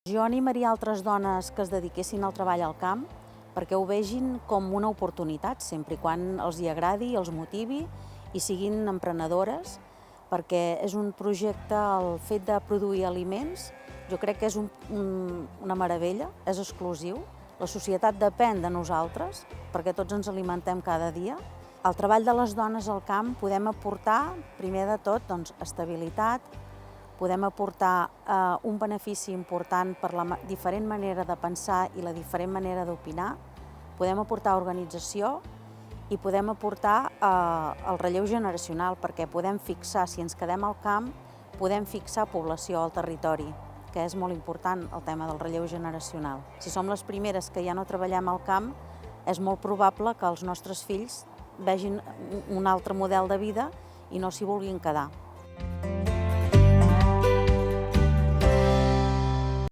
Jo animaria altres dones que es dediquessin al treball al camp perquè ho vegin com una oportunitat, sempre i quan els hi agradi, els motivi i siguin emprenedores, perquè és un projecte, el fet de produir aliments, jo crec que és una meravella, és exclusiu. La societat depèn de nosaltres, perquè tots ens alimentem cada dia. Al treball de les dones al camp podem aportar, primer de tot, estabilitat, podem aportar un benefici important per la diferent manera de pensar i la diferent manera d'opinar, podem aportar organització i podem aportar el relleu generacional, perquè podem fixar, si ens quedem al camp, podem fixar població al territori, que és molt important el tema del relleu generacional. Si som les primeres que ja no treballem al camp, és molt probable que els nostres fills vegin un altre model de vida i no s'hi vulguin quedar.